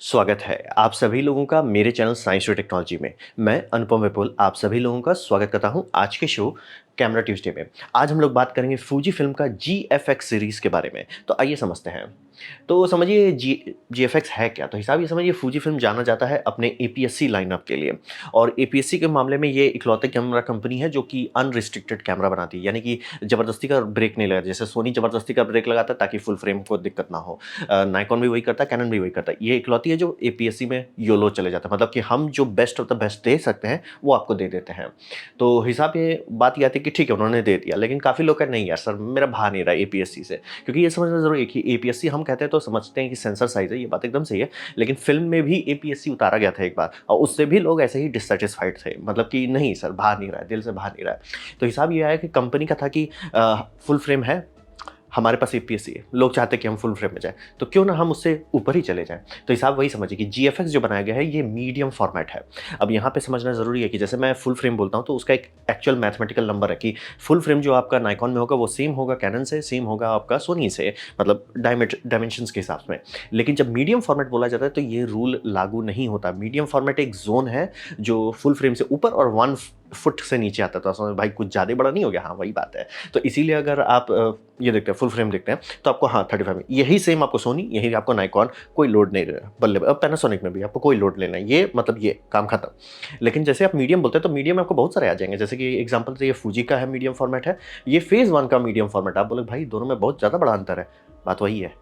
स्वागत है आप सभी लोगों का मेरे चैनल साइंस और टेक्नोलॉजी में। मैं अनुपम विपुल आप सभी लोगों का स्वागत करता हूं आज के शो कैमरा ट्यूसडे में। आज हम लोग बात करेंगे फूजी फिल्म का जीएफएक्स सीरीज के बारे में। तो आइए समझते हैं। तो समझिए जीएफएक्स है क्या? तो हिसाब ये समझिए फूजी फिल्म जाना जाता है अपने एपीएससी लाइनअप के लिए। और एपीएससी के मामले में ये इकलौते कैमरा कंपनी है जो कि अनरिस्ट्रिक्टेड कैमरा बनाती है, यानी कि ज़बरदस्ती का ब्रेक नहीं लगा। जैसे सोनी ज़बरदस्ती का ब्रेक लगाता है ताकि फुल फ्रेम को दिक्कत ना हो। नायकॉन भी वही करता है, कैनन भी वही करता है। ये इकलौती है जो एपीएससी में योलो चले जाता है, मतलब कि हम जो बेस्ट ऑफ द बेस्ट दे सकते हैं वो आपको दे देते हैं। तो हिसाब ये बात ये आती है कि ठीक है उन्होंने दे दिया, लेकिन काफ़ी लोग कहते नहीं यार सर मेरा भा नहीं रहा एपीएससी से। क्योंकि ये समझना ज़रूरी है कि एपीएससी हम कहते हैं तो समझते हैं कि सेंसर साइज है, ये बात एकदम सही है। लेकिन फिल्म में भी एपीएससी उतारा गया था एक बार और उससे भी लोग ऐसे ही डिससेटिस्फाइड थे, मतलब कि नहीं सर भा नहीं रहा है, दिल से भा नहीं रहा है। तो हिसाब ये आया कि कंपनी का था कि फुल फ्रेम है, हमारे पास एपीएससी है, लोग चाहते हैं कि हम फुल फ्रेम में जाएं, तो क्यों ना हम उससे ऊपर ही चले जाएं। तो हिसाब वही समझिए कि जीएफएक्स जो बनाया गया है ये मीडियम फॉर्मेट है। अब यहाँ पे समझना जरूरी है कि जैसे मैं फुल फ्रेम बोलता हूँ तो उसका एक एक्चुअल मैथमेटिकल नंबर है कि फुल फ्रेम जो आपका नाइकॉन में होगा वो सेम होगा कैनन से, सेम होगा आपका सोनी से, मतलब डायमेंशन के हिसाब में। लेकिन जब मीडियम फॉर्मेट बोला जाता है तो ये रूल लागू नहीं होता। मीडियम फॉर्मेट एक जोन है जो फुल फ्रेम से ऊपर और 1 फुट से नीचे आता था। समझ भाई कुछ ज़्यादा बड़ा नहीं हो गया, हाँ वही बात है। तो इसीलिए अगर आप ये देखते हैं फुल फ्रेम देखते हैं तो आपको हाँ 35 में यही सेम आपको सोनी, यही आपको नाइकॉन, कोई लोड नहीं रहा बल्ले। अब पैनासोनिक में भी आपको कोई लोड लेना है, ये मतलब ये काम खत्म। लेकिन जैसे आप मीडियम बोलते हैं तो मीडियम में आपको बहुत सारे आ जाएंगे। जैसे कि एग्जांपल तो ये फूजी का है, मीडियम फॉर्मेट है। ये फेज 1 का मीडियम फॉर्मेट। आप बोले भाई दोनों में बहुत ज़्यादा बड़ा अंतर है, बात वही है।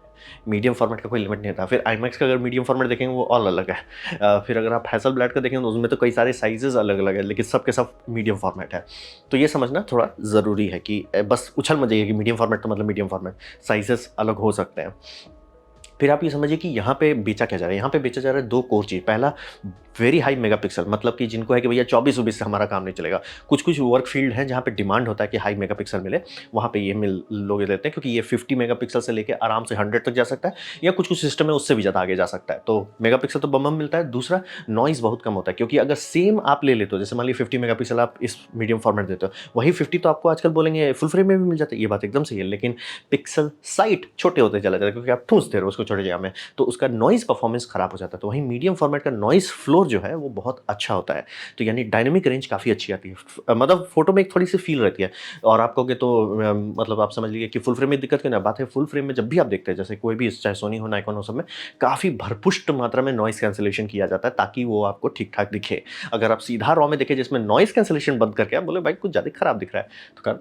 मीडियम फॉर्मेट का कोई लिमिट नहीं था। फिर आईमैक्स का अगर मीडियम फॉर्मेट देखेंगे वो ऑल अलग है। फिर अगर आप हैसलब्लैड का देखेंगे तो उसमें तो कई सारे साइजेस अलग अलग है, लेकिन सब के सब मीडियम फॉर्मेट है। तो ये समझना थोड़ा ज़रूरी है कि बस उछल मत जाइए कि मीडियम फॉर्मेट तो मतलब मीडियम फॉर्मेट, साइजेस अलग हो सकते हैं। फिर आप ये समझिए कि यहाँ पे बेचा क्या जा रहा है। यहाँ पे बेचा जा रहा है दो कोर चीज़। पहला वेरी हाई मेगापिक्सल, मतलब कि जिनको है कि भैया 24-24 से हमारा काम नहीं चलेगा। कुछ कुछ वर्क फील्ड हैं जहाँ पे डिमांड होता है कि हाई मेगापिक्सल मिले, वहाँ पे ये मिल लोग लेते हैं क्योंकि ये 50 मेगापिक्सल से लेके आराम से 100 तक जा सकता है, या कुछ कुछ सिस्टम में उससे भी ज़्यादा आगे जा सकता है। तो मेगापिक्सल तो बम मिलता है। दूसरा नॉइज़ बहुत कम होता है, क्योंकि अगर सेम आप ले लेते हो, जैसे मान लीजिए 50 मेगापिक्सल आप इस मीडियम फॉर्मेट देते हो, वही 50 तो आपको आजकल बोलेंगे फुल फ्रेम में भी मिल जाता है। ये बात एकदम सही है, लेकिन पिक्सल साइट छोटे होते चला जाता है क्योंकि आप ठूंसते रहो उसको छोटे जगह में, तो उसका नॉइज़ परफॉर्मेंस खराब हो जाता है। तो वहीं मीडियम फॉर्मेट का नॉइज़ फ्लोर जो है वो बहुत अच्छा होता है। तो यानी डायनामिक रेंज काफ़ी अच्छी आती है। मतलब फोटो में एक थोड़ी सी फील रहती है। और आप कहोगे तो मतलब आप समझ लीजिए कि फुल फ्रेम में दिक्कत क्यों ना। बात है फुल फ्रेम में जब भी आप देखते हैं, जैसे कोई भी चाहे सोनी हो नाइकॉन हो, सब में काफ़ी भरपुष्ट मात्रा में नॉइज़ कैंसलेशन किया जाता है ताकि वो आपको ठीक ठाक दिखे। अगर आप सीधा रॉ में देखें जिसमें नॉइज़ कैंसलेशन बंद करके आप बोले भाई कुछ ज़्यादा खराब दिख रहा है, तो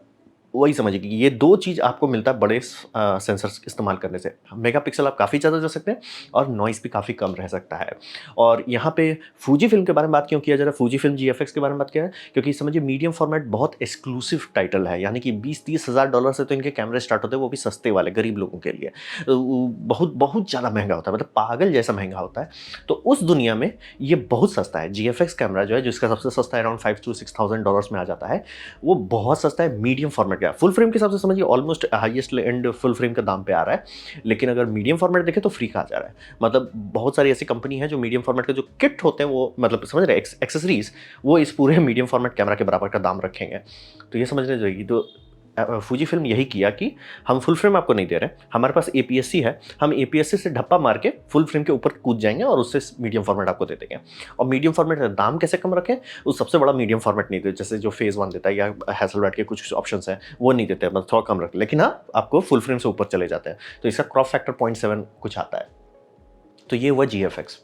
वही समझिए कि ये दो चीज़ आपको मिलता है बड़े सेंसर्स इस्तेमाल करने से। मेगापिक्सल आप काफ़ी ज़्यादा जा सकते हैं और नॉइज़ भी काफ़ी कम रह सकता है। और यहाँ पे फूजी फिल्म के बारे में बात क्यों किया जा रहा है, फूजी फिल्म जीएफएक्स के बारे में बात किया है, क्योंकि समझिए मीडियम फॉर्मेट बहुत एक्सक्लूसिव टाइटल है। यानी कि 20-30 हज़ार डॉलर से तो इनके कैमरे स्टार्ट होते हैं, वो भी सस्ते वाले गरीब लोगों के लिए। बहुत बहुत ज़्यादा महंगा होता है, मतलब पागल जैसा महंगा होता है। तो उस दुनिया में ये बहुत सस्ता है। जीएफएक्स कैमरा जो है, जिसका सबसे सस्ता अराउंड 5,000 to 6,000 डॉलर्स में आ जाता है, वो बहुत सस्ता है मीडियम फॉर्मेट का। फुल फ्रेम के हिसाब से समझिए almost highest and full frame का दाम पे आ रहा है, लेकिन अगर मीडियम फॉर्मेट देखें तो फ्री का आ जा रहा है। मतलब बहुत सारी ऐसी कंपनी है जो मीडियम फॉर्मेट के जो किट होते हैं वो, मतलब समझ रहे हैं, एक्सेसरीज, वो इस पूरे मीडियम फॉर्मेट कैमरा के बराबर का दाम रखेंगे। तो ये समझने जाएगी। तो फूजी फिल्म यही किया कि हम फुल फ्रेम आपको नहीं दे रहे, हमारे पास एपीएससी है, हम एपीएससी से ढप्पा मार के फुल फ्रेम के ऊपर कूद जाएंगे और उससे मीडियम फॉर्मेट आपको दे देंगे। और मीडियम फॉर्मेट का दाम कैसे कम रखें, उस सबसे बड़ा मीडियम फॉर्मेट नहीं देते, जैसे जो फेज 1 देता है या हैसलब्लैड के कुछ ऑप्शन हैं वो नहीं देते, मतलब थोड़ा कम रखते, लेकिन हाँ आपको फुल फ्रेम से ऊपर चले जाते हैं। तो इसका क्रॉप फैक्टर 0.7 कुछ आता है। तो ये हुआ जीएफएक्स।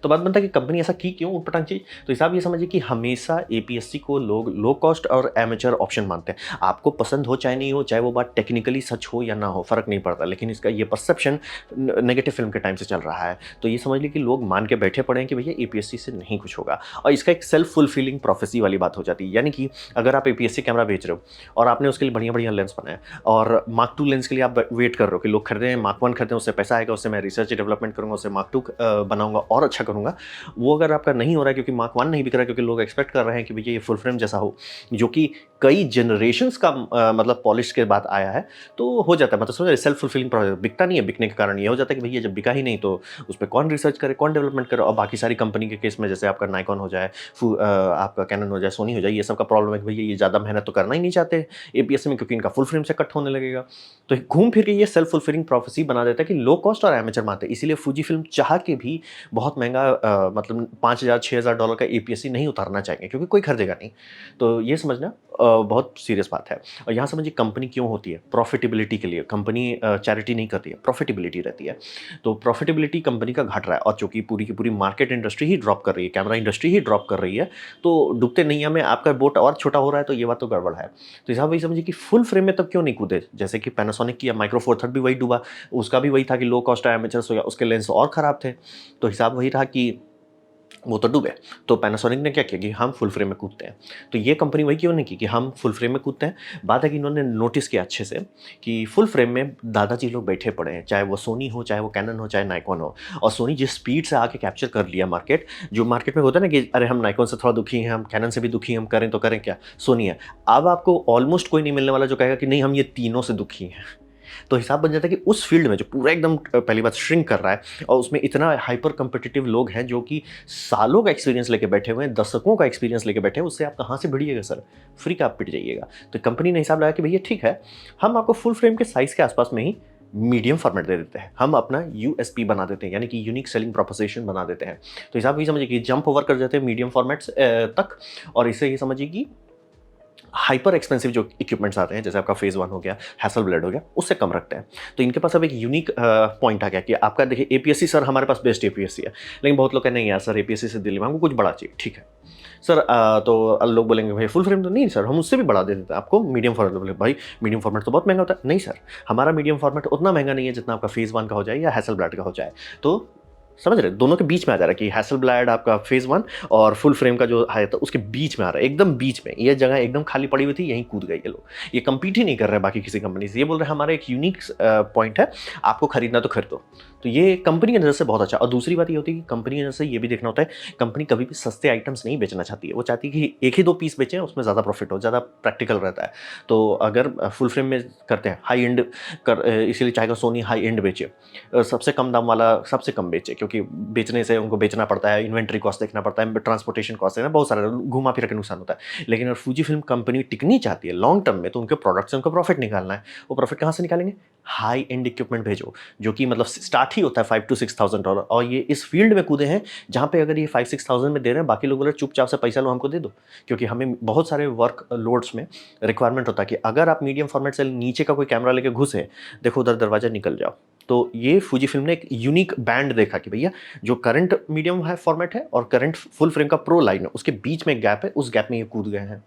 तो बात बनता है कि कंपनी ऐसा की क्यों उटपटांग चीज। तो हिसाब ये समझिए कि हमेशा एपीएससी को लोग लो कॉस्ट और एमेचर ऑप्शन मानते हैं। आपको पसंद हो चाहे नहीं हो, चाहे वो बात टेक्निकली सच हो या ना हो, फर्क नहीं पड़ता, लेकिन इसका ये परसेप्शन नेगेटिव फिल्म के टाइम से चल रहा है। तो ये समझ लीजिए कि लोग मान के बैठे पड़े हैं कि भैया एपीएससी से नहीं कुछ होगा, और इसका एक सेल्फ फुलफिलिंग प्रोफेसी वाली बात हो जाती है। यानी कि अगर आप एपीएससी कैमरा बेच रहे हो और आपने उसके लिए बढ़िया बढ़िया लेंस बनाया, और मार्क 2 लेंस के लिए आप वेट कर रहे हो कि लोग खरीदें, मार्क 1 खरीदें, उससे पैसा आएगा, उससे मैं रिसर्च डेवलपमेंट करूंगा, उससे मार्क 2 बनाऊंगा और अच्छा करूंगा, वो अगर आपका नहीं हो रहा है क्योंकि मार्क 1 नहीं बिक रहा है, क्योंकि लोग एक्सपेक्ट कर रहे हैं कि भैया ये फुल फ्रेम जैसा हो, जो कि कई जनरेशंस का मतलब पॉलिश के बाद आया है, तो हो जाता है, मतलब समझ सेल्फ फुलफिलिंग प्रोजेक्ट बिकता नहीं है, बिकने के कारण ये हो जाता है कि भैया जब बिका ही नहीं तो उस पे कौन रिसर्च करे, कौन डेवलपमेंट करे। और बाकी सारी कंपनी के केस में जैसे आपका नाइकॉन हो जाए, आपका कैनन हो जाए, सोनी हो जाए, ये सब का प्रॉब्लम है कि भैया ये ज़्यादा मेहनत तो करना ही नहीं चाहते एपीएस में, क्योंकि इनका फुल फ्रेम से कट होने लगेगा। तो घूम फिर के ये सेल्फ फुलफिलिंग प्रोफेसी बना देता है कि लो कॉस्ट और एमेचर मानते हैं। इसीलिए फूजी फिल्म चाह के भी बहुत महंगा मतलब $5,000-6,000 का एपीएससी नहीं उतारना चाहेंगे, क्योंकि कोई खरीदेगा नहीं। तो ये समझना बहुत सीरियस बात है। और यहाँ समझिए कंपनी क्यों होती है, प्रॉफिटेबिलिटी के लिए। कंपनी चैरिटी नहीं करती है, प्रॉफिटेबिलिटी रहती है। तो प्रॉफिटेबिलिटी कंपनी का घट रहा है, और चूंकि पूरी की पूरी मार्केट इंडस्ट्री ही ड्रॉप कर रही है, कैमरा इंडस्ट्री ही ड्रॉप कर रही है, तो डूबते नैया में आपका बोट और छोटा हो रहा है, तो ये बात तो गड़बड़ है। तो हिसाब वही समझिए कि फुल फ्रेम में तब क्यों नहीं कूदे, जैसे कि पैनासोनिक की माइक्रो फोर थर्ड भी वही डूबा, उसका भी वही था कि लो कॉस्ट एमेचर्स हो गया, उसके लेंस और ख़राब थे। तो हिसाब वही रहा कि वो तो डूबे। तो पैनासोनिक ने क्या किया कि हम फुल फ्रेम में कूदते हैं। तो ये कंपनी वही क्यों नहीं की कि हम फुल फ्रेम में कूदते हैं। बात है कि इन्होंने नोटिस किया अच्छे से कि फुल फ्रेम में दादाजी लोग बैठे पड़े हैं, चाहे वो सोनी हो, चाहे वो कैनन हो, चाहे नाइकॉन हो। और सोनी जिस स्पीड से आके कैप्चर कर लिया मार्केट, जो मार्केट में होता है ना कि अरे हम नाइकॉन से थोड़ा दुखी हैं, हम कैनन से भी दुखी हैं, हम करें तो करें क्या, सोनी है। अब आपको ऑलमोस्ट कोई नहीं मिलने वाला जो कहेगा कि नहीं हम ये तीनों से दुखी हैं। तो हिसाब बन जाता है कि उस फील्ड में जो पूरा एकदम पहली बात श्रिंक कर रहा है, और उसमें इतना हाइपर कम्पिटिटिव लोग हैं जो कि सालों का एक्सपीरियंस लेके बैठे हुए हैं, दशकों का एक्सपीरियंस लेके बैठे हैं, उससे आप कहाँ से भिड़िएगा सर, फ्री का आप पिट जाइएगा। तो कंपनी ने हिसाब लगाया कि भैया ठीक है, हम आपको फुल फ्रेम के साइज के आसपास में ही मीडियम फॉर्मेट दे देते हैं, हम अपना यूएसपी बना देते हैं, यानी कि यूनिक सेलिंग प्रोपोजिशन बना देते हैं। तो हिसाब ये समझिए कि जंप ओवर कर जाते हैं मीडियम फॉर्मेट्स तक, और इसे ये समझिए कि हाइपर एक्सपेंसिव जो इक्विपमेंट्स आते हैं, जैसे आपका फेज 1 हो गया, हैसलब्लैड हो गया, उससे कम रखते हैं। तो इनके पास अब एक यूनिक पॉइंट आ गया कि आपका देखिए एपीएससी सर हमारे पास बेस्ट एपीएससी है, लेकिन बहुत लोग कहते नहीं यार सर एपीएससी से दिल्ली में हमको कुछ बड़ा चाहिए, ठीक है सर। तो लोग बोलेंगे भाई फुल फ्रेम तो नहीं सर, हम उससे भी बढ़ा दे देते हैं आपको मीडियम फॉर्मेट। बोले भाई मीडियम फॉर्मेट तो बहुत महंगा होता है। नहीं सर, हमारा मीडियम फॉर्मेट उतना महंगा नहीं है जितना आपका फेज 1 का हो जाए या हैसलब्लैड का हो जाए। तो समझ रहे, दोनों के बीच में आ जा रहा है कि हैसलब्लैड आपका फेज 1 और फुल फ्रेम का जो है तो उसके बीच में आ रहा है, एकदम बीच में। ये जगह एकदम खाली पड़ी हुई थी, यहीं कूद गए ये लोग। ये compete ही नहीं कर रहे हैं बाकी किसी कंपनी से, ये बोल रहे हैं हमारा एक यूनिक पॉइंट है, आपको खरीदना तो खरीदो। तो ये कंपनी की नज़र से बहुत अच्छा। और दूसरी बात ये होती है कि कंपनी की नज़र से ये भी देखना होता है, कंपनी कभी भी सस्ते आइटम्स नहीं बेचना चाहती है, वो चाहती है कि एक ही दो पीस बेचें, उसमें ज़्यादा प्रॉफिट हो, ज़्यादा प्रैक्टिकल रहता है। तो अगर फुल फ्रेम में करते हैं हाई एंड कर, इसीलिए चाहेगा सोनी हाई एंड बेचे, सबसे कम दाम वाला सबसे कम बेचे, क्योंकि बेचने से उनको बेचना पड़ता है, इन्वेंट्री कॉस्ट देखना पड़ता है, ट्रांसपोर्टेशन कॉस्ट है ना, बहुत सारा घुमा फिर के नुकसान होता है। लेकिन अगर फूजी फिल्म कंपनी टिकनी चाहती है लॉन्ग टर्म में, तो उनके प्रोडक्ट से उनको प्रॉफिट निकालना है। वो प्रॉफिट कहाँ से निकालेंगे, हाई एंड इक्विपमेंट भेजो, जो कि मतलब स्टार्ट ही होता है $5,000 to $6,000। और ये इस फील्ड में कूदे हैं जहाँ पे अगर ये 5-6 thousand में दे रहे हैं, बाकी लोग बोले चुपचाप से पैसा लो हमको दे दो, क्योंकि हमें बहुत सारे वर्क लोड्स में रिक्वायरमेंट होता है कि अगर आप मीडियम फॉर्मेट से नीचे का कोई कैमरा लेके घुसे, देखो उधर दरवाजा निकल जाओ। तो ये फूजी फिल्म ने एक यूनिक बैंड देखा कि भैया जो करंट मीडियम है फॉर्मेट है और करंट फुल फ्रेम का प्रो लाइन है, उसके बीच में एक गैप है, उस गैप में ये कूद गए हैं।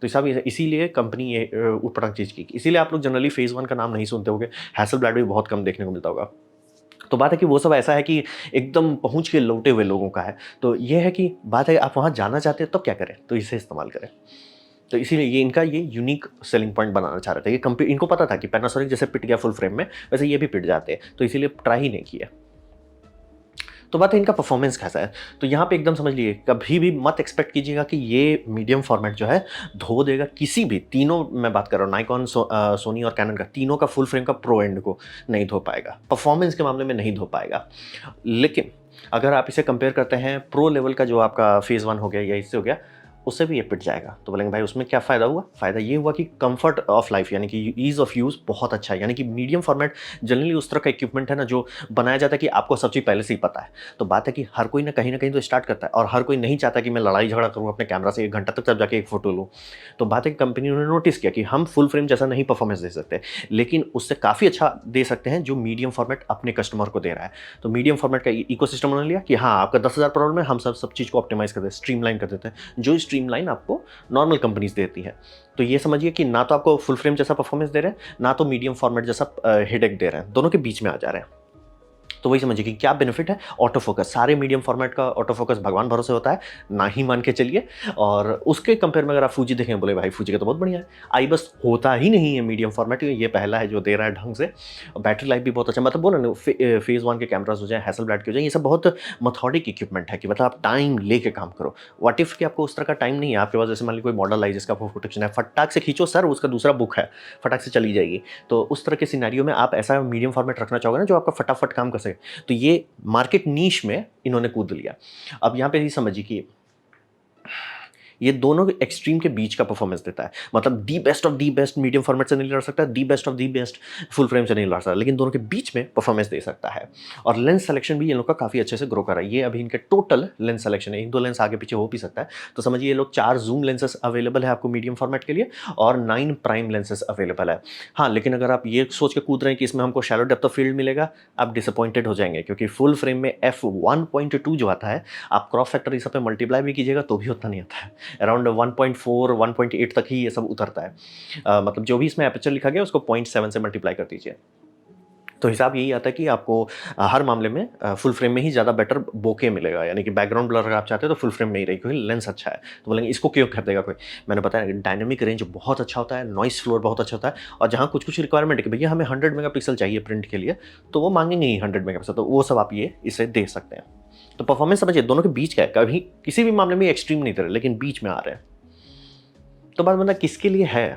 तो सब इसीलिए कंपनी ये ऊपर चीज़ की, इसीलिए आप लोग जनरली फेज 1 का नाम नहीं सुनते होंगे, हैसलब्लैड भी बहुत कम देखने को मिलता होगा। तो बात है कि वो सब ऐसा है कि एकदम पहुंच के लौटे हुए लोगों का है। तो ये है कि बात है आप वहाँ जाना चाहते हैं तो क्या करें, तो इसे इस्तेमाल करें। तो इसीलिए ये इनका ये यूनिक सेलिंग पॉइंट बनाना चाह रहे थे। ये इनको पता था कि पैनासोनिक जैसे पिट गया फुल फ्रेम में, वैसे ये भी पिट जाते हैं, तो इसीलिए ट्राई ही नहीं किया। तो बात है इनका परफॉर्मेंस कैसा है। तो यहाँ पे एकदम समझ लिए, कभी भी मत एक्सपेक्ट कीजिएगा कि ये मीडियम फॉर्मेट जो है धो देगा किसी भी, तीनों मैं बात कर रहा हूँ नाइकॉन, सोनी और कैनन का, तीनों का फुल फ्रेम का प्रो एंड को नहीं धो पाएगा, परफॉर्मेंस के मामले में नहीं धो पाएगा। लेकिन अगर आप इसे कंपेयर करते हैं प्रो लेवल का, जो आपका फेज 1 हो गया या इससे हो गया, उससे भी ये पिट जाएगा। तो बोलेंगे भाई उसमें क्या फ़ायदा हुआ, फ़ायदा ये हुआ कि कंफर्ट ऑफ लाइफ, यानी कि ईज़ ऑफ यूज़ बहुत अच्छा है। यानी कि मीडियम फॉर्मेट जनरली उस तरह का इक्विपमेंट है ना जो बनाया जाता है कि आपको सब चीज़ पहले से ही पता है। तो बात है कि हर कोई ना कहीं तो स्टार्ट करता है, और हर कोई नहीं चाहता कि मैं लड़ाई झगड़ा करूँ अपने कैमरा से 1 घंटा तक, तब जाके एक फ़ोटो लूँ। तो बात है कि कंपनी ने नोटिस किया कि हम फुल फ्रेम जैसा नहीं परफॉर्मेंस दे सकते, लेकिन उससे काफ़ी अच्छा दे सकते हैं जो मीडियम फॉर्मेट अपने कस्टमर को दे रहा है। तो मीडियम फॉर्मेट का इकोसिस्टम बना लिया कि हाँ आपका 10,000 प्रॉब्लम है, हम सब चीज़ को ऑप्टिमाइज़ कर देते हैं, स्ट्रीमलाइन कर देते हैं, जो स्ट्रीमलाइन आपको नॉर्मल कंपनीज देती है। तो ये समझिए कि ना तो आपको फुल फ्रेम जैसा परफॉर्मेंस दे रहे हैं, ना तो मीडियम फॉर्मेट जैसा हेडेक दे रहे हैं, दोनों के बीच में आ जा रहे हैं। तो वही समझिए कि क्या बेनिफिट है, ऑटो फोकस। सारे मीडियम फॉर्मेट का ऑटो फोकस भगवान भरोसे होता है, ना ही मान के चलिए। और उसके कंपेयर में अगर आप फूजी देखें, बोले भाई फूजी का तो बहुत बढ़िया है, आई बस होता ही नहीं है मीडियम फॉर्मेट, ये पहला है जो दे रहा है ढंग से। बैटरी लाइफ भी बहुत अच्छा, मतलब बोला ना, फेज वन के कैमराज हो जाए, हैसलब्लैड के हो जाए, ये सब बहुत मथॉडिक इक्विपमेंट है कि मतलब आप टाइम लेके काम करो। व्हाट इफ कि आपको उस तरह का टाइम नहीं है आपके पास, जैसे मान लीजिए कोई मॉडल आई जिसका प्रोटेक्शन है, फटाक से खींचो सर, उसका दूसरा बुक है, फटाक से चली जाएगी। तो उस तरह के सिनेरियो में आप ऐसा मीडियम फॉर्मेट रखना चाहोगे ना जो आपका फटाफट काम कर सके, तो ये मार्केट नीश में इन्होंने कूद लिया। अब यहाँ पे ही समझिए कि ये दोनों एक्सट्रीम के बीच का परफॉर्मेंस देता है, मतलब the best of the best medium format से नहीं लड़ सकता, the best of the best full frame से नहीं लड़ सकता, लेकिन दोनों के बीच में परफॉर्मेंस दे सकता है। और लेंस सिलेक्शन भी ये लोग का काफ़ी अच्छे से ग्रो कर रहा है। ये अभी इनके टोटल लेंस सिलेक्शन है, 1-2 लेंस आगे पीछे हो भी सकता है, तो समझिए ये लोग 4 जूम लेंसेस अवेलेबल है आपको मीडियम फॉर्मेट के लिए और 9 प्राइम लेंसेस अवेलेबल है। हाँ, लेकिन अगर आप ये सोच के कूद रहे हैं कि इसमें हमको शैलो डेप्थ ऑफ फील्ड मिलेगा, आप डिसअपॉइंटेड हो जाएंगे, क्योंकि फुल फ्रेम में f1.2 जो आता है, आप क्रॉप फैक्टर इस पे मल्टीप्लाई भी कीजिएगा तो भी उतना नहीं आता है, अराउंड 1.4 1.8 तक ही ये सब उतरता है। मतलब जो भी इसमें एपर्चर लिखा गया उसको 0.7 से मल्टीप्लाई कर दीजिए, तो हिसाब यही आता है कि आपको हर मामले में फुल फ्रेम में ही ज़्यादा बेटर बोके मिलेगा, यानी कि बैकग्राउंड ब्लर अगर आप चाहते हैं तो फुल फ्रेम में ही रही, क्योंकि लेंस अच्छा है। तो बोलेंगे इसको क्यों कर देगा कोई, मैंने बताया डायनेमिक रेंज बहुत अच्छा होता है, नॉइस फ्लोर बहुत अच्छा होता है, और जहाँ कुछ कुछ रिक्वायरमेंट है कि भैया हमें 100 मेगापिक्सल चाहिए प्रिंट के लिए, तो वो मांगेंगे ही 100 मेगापिक्सल, तो वो सब आप ये इसे दे सकते हैं। तो परफॉर्मेंस समझिए दोनों के बीच का है, कभी किसी भी मामले में एक्सट्रीम नहीं दे रहे, लेकिन बीच में आ रहे हैं। तो बात मतलब किसके लिए है,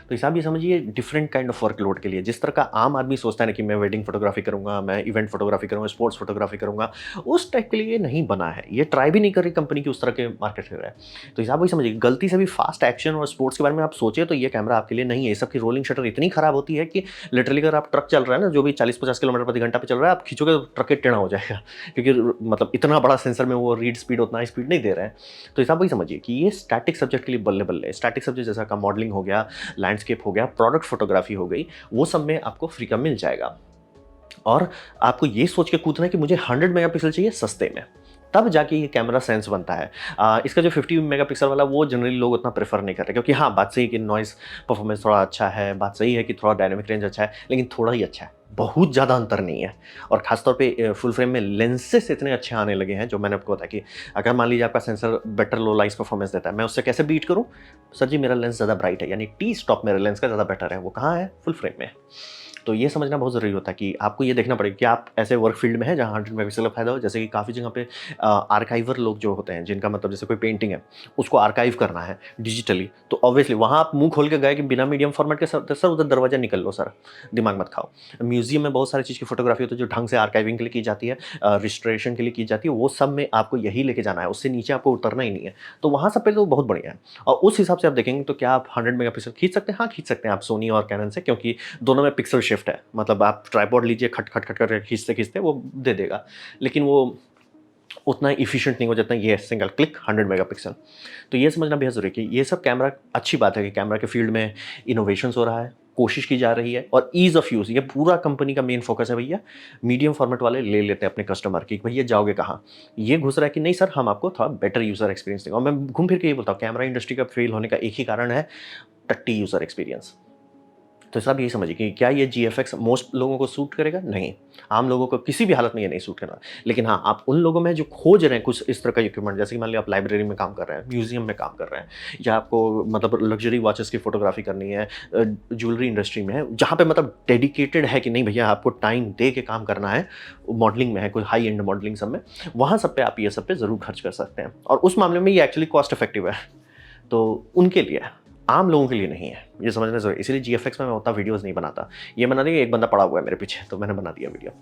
तो हिसाब ये समझिए डिफरेंट काइंड ऑफ वर्कलोड के लिए। जिस तरह का आम आदमी सोचता है ना कि मैं वेडिंग फोटोग्राफी करूंगा, मैं इवेंट फोटोग्राफी करूंगा, स्पोर्ट्स फोटोग्राफी करूंगा, उस टाइप के लिए ये नहीं बना है। ये ट्राई भी नहीं कर रही कंपनी की उस तरह के मार्केट से रहा है। तो हिसाब वही समझिए, गलती से भी फास्ट एक्शन और स्पोर्ट्स के बारे में आप सोचे तो ये कैमरा आपके लिए नहीं है। ये सब की रोलिंग शटर इतनी खराब होती है कि लिटरली अगर आप ट्रक चल रहा है ना, जो भी 40-50 किलोमीटर प्रति घंटा पे चल रहा है, आप खींचोगे तो ट्रक टेढ़ा हो जाएगा, क्योंकि मतलब इतना बड़ा सेंसर में वो रीड स्पीड उतना स्पीड नहीं दे रहे हैं। तो हिसाब वही समझिए कि ये स्टैटिक सब्जेक्ट के लिए बल्ले बल्ले, स्टैटिक सब्जेक्ट जैसा का मॉडलिंग हो गया, लैंडस्केप हो गया, प्रोडक्ट फोटोग्राफी हो गई, वो सब में आपको फ्री का मिल जाएगा। और आपको ये सोच के कूदना है कि मुझे 100 मेगापिक्सल चाहिए सस्ते में, तब जाके ये कैमरा सेंस बनता है। इसका जो 50 मेगापिक्सल वाला वो जनरली लोग उतना प्रेफर नहीं करते, क्योंकि हाँ बात सही है कि नॉइस परफॉर्मेंस थोड़ा अच्छा है, बात सही है कि थोड़ा डायनेमिक रेंज अच्छा है, लेकिन थोड़ा ही अच्छा है, बहुत ज़्यादा अंतर नहीं है। और खासतौर पे फुल फ्रेम में लेंसेस इतने अच्छे आने लगे हैं, जो मैंने आपको बताया कि अगर मान लीजिए आपका सेंसर बेटर लो लाइट परफॉर्मेंस देता है, मैं उससे कैसे बीट करूँ, सर जी मेरा लेंस ज़्यादा ब्राइट है, यानी टी स्टॉप मेरे लेंस का ज़्यादा बेटर है, वो कहाँ है, फुल फ्रेम में। तो ये समझना बहुत ज़रूरी होता है कि आपको ये देखना पड़ेगा कि आप ऐसे वर्क फील्ड में हैं जहाँ 100 मेगापिक्सल का फायदा हो, जैसे कि काफ़ी जगह पे आर्काइवर लोग जो होते हैं, जिनका मतलब जैसे कोई पेंटिंग है उसको आर्काइव करना है डिजिटली, तो ऑब्वियसली वहाँ आप मुंह खोल के गए कि बिना मीडियम फॉर्मेट के सर उधर दरवाजा निकल लो सर, दिमाग मत खाओ। म्यूजियम में बहुत सारी चीज़ की फोटोग्राफी होती है जो ढंग से आर्काइविंग के लिए की जाती है, रिस्टोरेशन के लिए की जाती है, वो सब में आपको यही लेके जाना है, उससे नीचे आपको उतरना ही नहीं है। तो वहाँ सब पे तो बहुत बढ़िया है, और उस हिसाब से आप देखेंगे तो क्या आप 100 मेगापिक्सल खींच सकते हैं, हाँ खींच सकते हैं आप सोनी और कैनन से, क्योंकि दोनों में पिक्सल शिफ्ट है, मतलब आप ट्राइपॉड लीजिए, खट खट खट कर खींचते खींचते वो दे देगा, लेकिन वो उतना इफिशिएंट नहीं हो जाता ये सिंगल क्लिक 100 मेगापिक्सल। तो ये समझना बेहद ज़रूरी है कि ये सब कैमरा, अच्छी बात है कि कैमरा के फील्ड में इनोवेशंस हो रहा है, कोशिश की जा रही है, और ईज़ ऑफ यूज़ ये पूरा कंपनी का मेन फोकस है। भैया मीडियम फॉर्मेट वाले ले लेते हैं अपने कस्टमर की, भैया जाओगे कहाँ, ये घुस रहा है कि नहीं सर हम आपको थोड़ा बेटर यूज़र एक्सपीरियंस देंगे। और मैं घूम फिर के ये बोलता हूँ कैमरा इंडस्ट्री का फेल होने का एक ही कारण है, टट्टी यूज़र एक्सपीरियंस। तो सब यही समझिए कि क्या ये GFX मोस्ट लोगों को सूट करेगा, नहीं, आम लोगों को किसी भी हालत में ये नहीं सूट करना। लेकिन हाँ, आप उन लोगों में जो खोज रहे हैं कुछ इस तरह का इक्विपमेंट, जैसे कि मान लिया आप लाइब्रेरी में काम कर रहे हैं, म्यूजियम में काम कर रहे हैं, या आपको मतलब लग्जरी वॉचेस की फोटोग्राफी करनी है, ज्वेलरी इंडस्ट्री में है, जहाँ पे मतलब डेडिकेटेड है कि नहीं भैया आपको टाइम दे के काम करना है, मॉडलिंग में है, कोई हाई एंड मॉडलिंग सब में, वहाँ सब पे आप ये सब पे ज़रूर खर्च कर सकते हैं, और उस मामले में ये एक्चुअली कॉस्ट इफेक्टिव है। तो उनके लिए, आम लोगों के लिए नहीं है, ये समझना ज़रूरी है। इसीलिए GFX में मैं उतना वीडियोज़ नहीं बनाता, ये बना दिया, एक बंदा पड़ा हुआ है मेरे पीछे तो मैंने बना दिया वीडियो।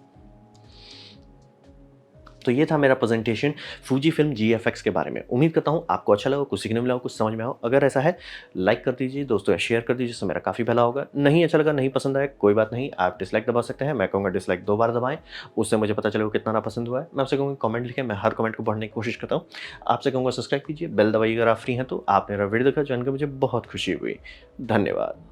तो ये था मेरा प्रेजेंटेशन फूजी फिल्म GFX के बारे में। उम्मीद करता हूँ आपको अच्छा लगा, कुछ सीखने मिला हो, कुछ समझ में आओ। अगर ऐसा है लाइक कर दीजिए दोस्तों, या शेयर कर दीजिए, इससे मेरा काफ़ी भला होगा। नहीं अच्छा लगा, नहीं पसंद आया, कोई बात नहीं, आप डिसलाइक दबा सकते हैं, मैं कहूँगा डिसलाइक 2 बार दबाएं, उससे मुझे पता चलेगा कितना ना पसंद हुआ है। मैं आपसे कहूँगा कमेंट लिखें, मैं हर कमेंट को पढ़ने की कोशिश करता हूँ। आपसे कहूँगा सब्सक्राइब कीजिए, बेल दबाइए अगर आप फ्री हैं तो। आप मेरा वीडियो देखा, जान के मुझे बहुत खुशी हुई। धन्यवाद।